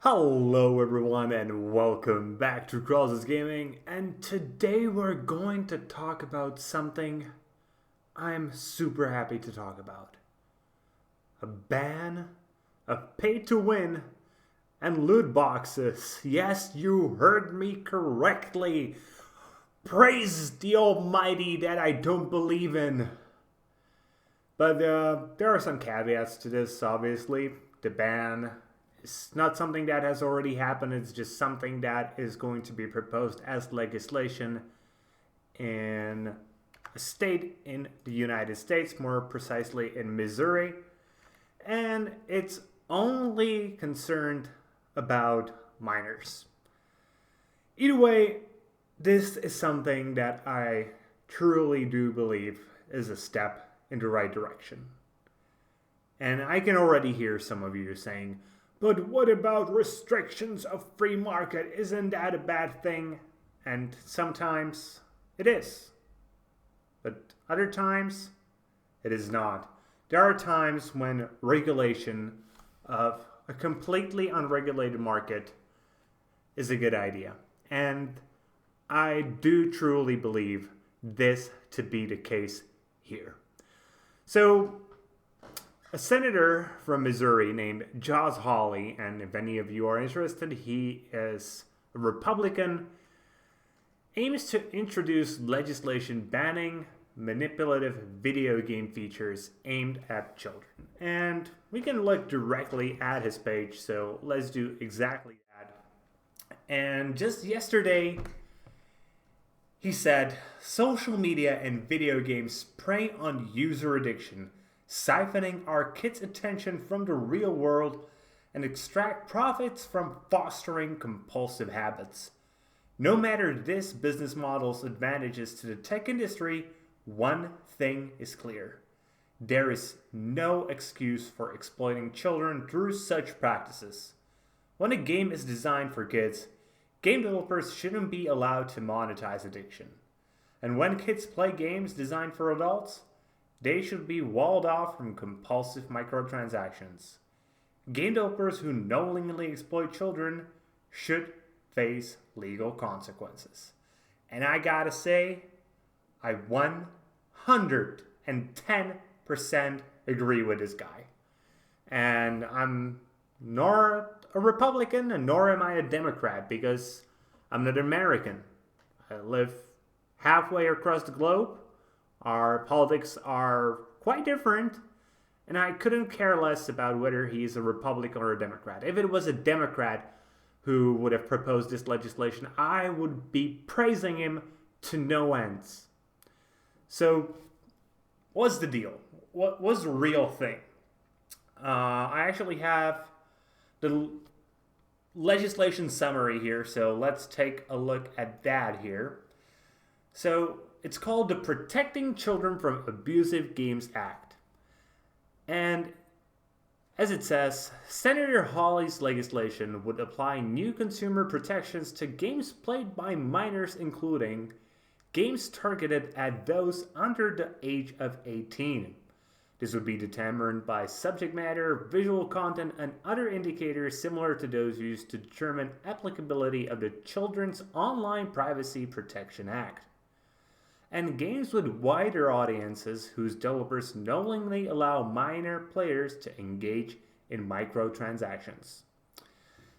Hello everyone and welcome back to Crosses Gaming, and today we're going to talk about something I'm super happy to talk about. A ban of pay to win and loot boxes. Yes, you heard me correctly. Praise the Almighty that I don't believe in. But there are some caveats to this, obviously. The ban it's not something that has already happened. It's just something that is going to be proposed as legislation in a state in the United States, more precisely in Missouri. And it's only concerned about minors. Either way, this is something that I truly do believe is a step in the right direction. And I can already hear some of you saying, but what about restrictions of free market? Isn't that a bad thing? And sometimes it is. But other times it is not. There are times when regulation of a completely unregulated market is a good idea. And I do truly believe this to be the case here. So, a senator from Missouri named Josh Hawley, and if any of you are interested, he is a Republican, aims to introduce legislation banning manipulative video game features aimed at children. And we can look directly at his page, so let's do exactly that. And just yesterday, he said, social media and video games prey on user addiction, siphoning our kids' attention from the real world and extract profits from fostering compulsive habits. No matter this business model's advantages to the tech industry, one thing is clear. There is no excuse for exploiting children through such practices. When a game is designed for kids, game developers shouldn't be allowed to monetize addiction. And when kids play games designed for adults, they should be walled off from compulsive microtransactions. Game developers who knowingly exploit children should face legal consequences. And I gotta say, I 110% agree with this guy. And I'm nor a Republican and nor am I a Democrat because I'm not American. I live halfway across the globe. Our politics are quite different, and I couldn't care less about whether he's a Republican or a Democrat. If it was a Democrat who would have proposed this legislation, I would be praising him to no ends. So, what's the deal? What was the real thing? I actually have the legislation summary here, so let's take a look at that here. So, it's called the Protecting Children from Abusive Games Act. And as it says, Senator Hawley's legislation would apply new consumer protections to games played by minors, including games targeted at those under the age of 18. This would be determined by subject matter, visual content, and other indicators similar to those used to determine applicability of the Children's Online Privacy Protection Act. And games with wider audiences whose developers knowingly allow minor players to engage in microtransactions.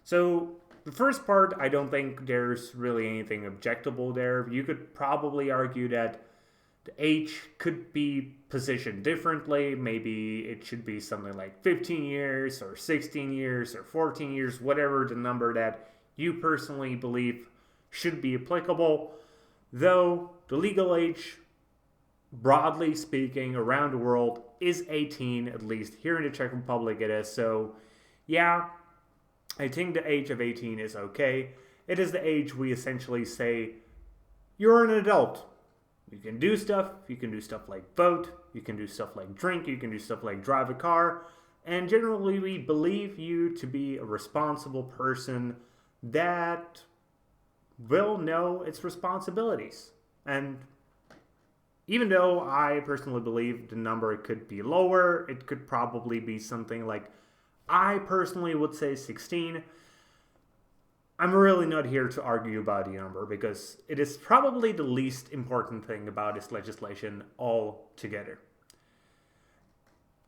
So, the first part, I don't think there's really anything objectable there. You could probably argue that the age could be positioned differently. Maybe it should be something like 15 years or 16 years or 14 years, whatever the number that you personally believe should be applicable. Though the legal age, broadly speaking, around the world is 18, at least here in the Czech Republic it is. So, yeah, I think the age of 18 is okay. It is the age we essentially say, you're an adult. You can do stuff like vote, you can do stuff like drink, you can do stuff like drive a car, and generally we believe you to be a responsible person that will know its responsibilities. And even though I personally believe the number could be lower, it could probably be something like, I personally would say 16. I'm really not here to argue about the number because it is probably the least important thing about this legislation altogether.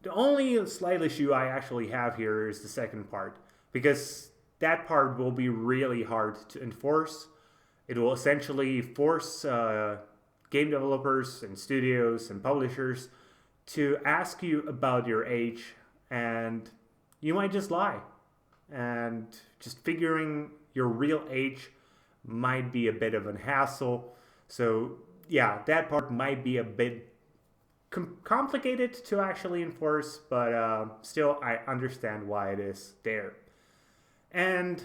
The only slight issue I actually have here is the second part, because that part will be really hard to enforce. It will essentially force game developers and studios and publishers to ask you about your age, and you might just lie. And just figuring your real age might be a bit of a hassle. So yeah, that part might be a bit complicated to actually enforce, but still I understand why it is there. And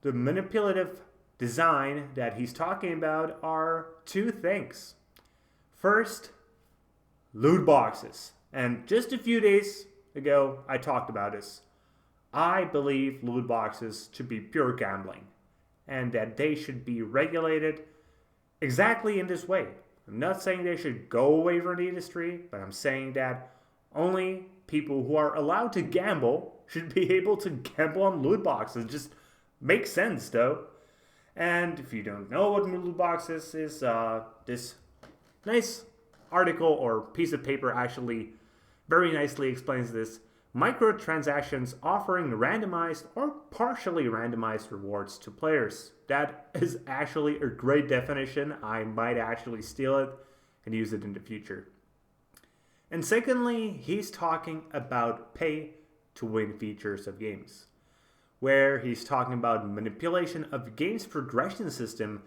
the manipulative design that he's talking about are two things. First, loot boxes. And just a few days ago, I talked about this. I believe loot boxes to be pure gambling and that they should be regulated exactly in this way. I'm not saying they should go away from the industry, but I'm saying that only people who are allowed to gamble should be able to gamble on loot boxes. It just makes sense, though. And if you don't know what loot boxes is, this nice article or piece of paper actually very nicely explains this. Microtransactions offering randomized or partially randomized rewards to players. That is actually a great definition. I might actually steal it and use it in the future. And secondly, he's talking about pay-to-win features of games, where he's talking about manipulation of game's progression system,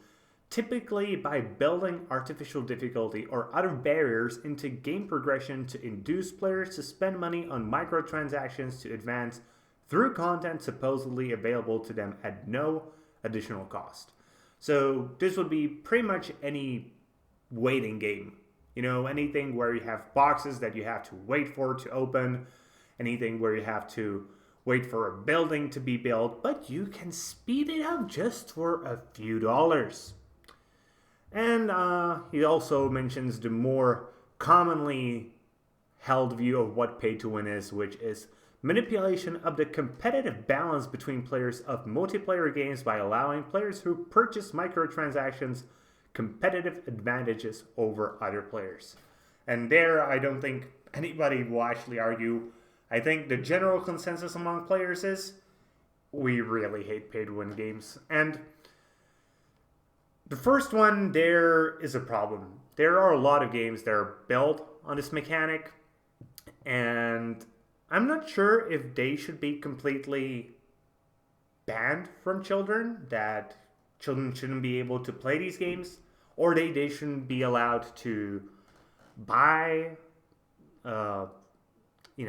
typically by building artificial difficulty or other barriers into game progression to induce players to spend money on microtransactions to advance through content supposedly available to them at no additional cost. So this would be pretty much any waiting game. You know, anything where you have boxes that you have to wait for to open, anything where you have to wait for a building to be built, but you can speed it up just for a few dollars. And he also mentions the more commonly held view of what pay to win is, which is manipulation of the competitive balance between players of multiplayer games by allowing players who purchase microtransactions competitive advantages over other players. And there, I don't think anybody will actually argue. I think the general consensus among players is we really hate pay to win games. And the first one, there is a problem. There are a lot of games that are built on this mechanic, and I'm not sure if they should be completely banned from children, that children shouldn't be able to play these games, or they shouldn't be allowed to buy,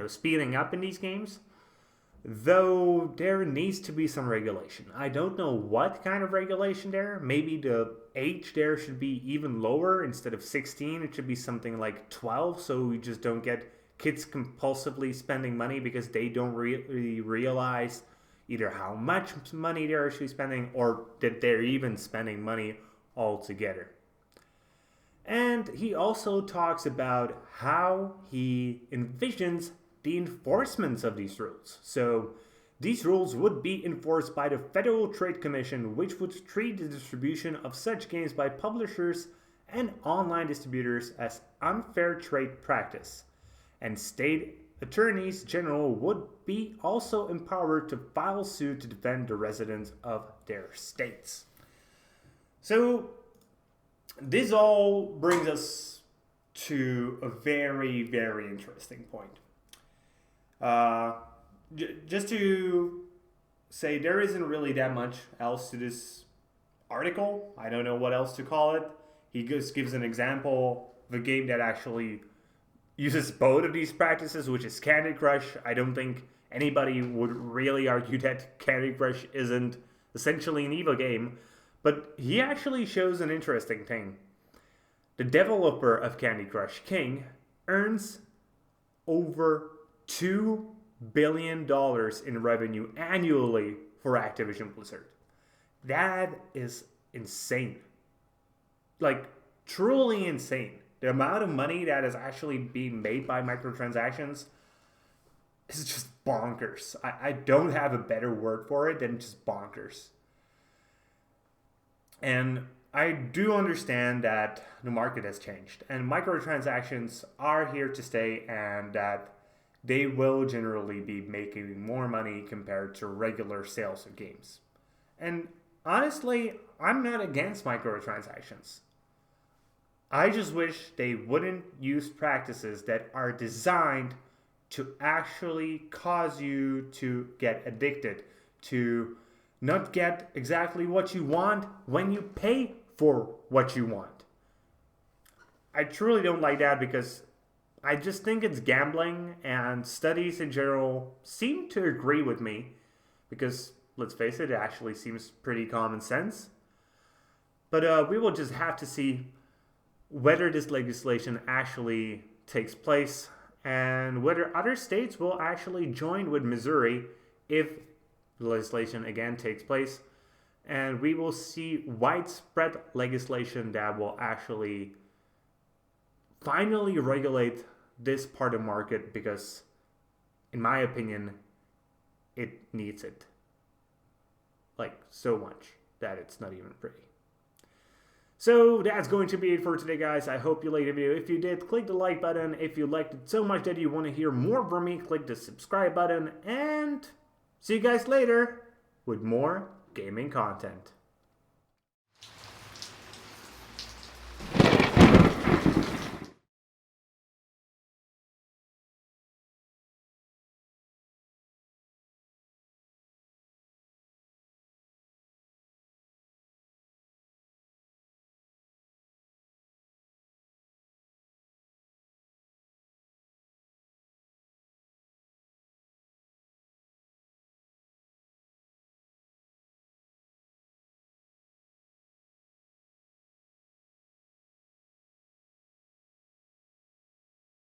speeding up in these games. Though there needs to be some regulation. I don't know what kind of regulation there. Maybe the age there should be even lower. Instead of 16, it should be something like 12, so we just don't get kids compulsively spending money because they don't really realize either how much money they're actually spending or that they're even spending money altogether. And he also talks about how he envisions the enforcement of these rules. So these rules would be enforced by the Federal Trade Commission, which would treat the distribution of such games by publishers and online distributors as unfair trade practice. And state attorneys general would be also empowered to file suit to defend the residents of their states. So this all brings us to a very, very interesting point. Just to say, there isn't really that much else to this article. I don't know what else to call it. He just gives an example of a game that actually uses both of these practices, which is Candy Crush. I don't think anybody would really argue that Candy Crush isn't essentially an evil game, but he actually shows an interesting thing. The developer of Candy Crush, King, earns over $2 billion in revenue annually for Activision Blizzard. That is insane. Like, truly insane. The amount of money that is actually being made by microtransactions is just bonkers. I don't have a better word for it than just bonkers. And I do understand that the market has changed and microtransactions are here to stay, and that they will generally be making more money compared to regular sales of games. And honestly, I'm not against microtransactions. I just wish they wouldn't use practices that are designed to actually cause you to get addicted, to not get exactly what you want when you pay for what you want. I truly don't like that because I just think it's gambling, and studies in general seem to agree with me because, let's face it, it actually seems pretty common sense. But we will just have to see whether this legislation actually takes place and whether other states will actually join with Missouri if the legislation again takes place. And we will see widespread legislation that will actually finally regulate this part of the market because, in my opinion, it needs it. Like, so much that it's not even pretty. So that's going to be it for today, guys. I hope you liked the video. If you did, click the like button. If you liked it so much that you want to hear more from me, click the subscribe button. And see you guys later with more gaming content.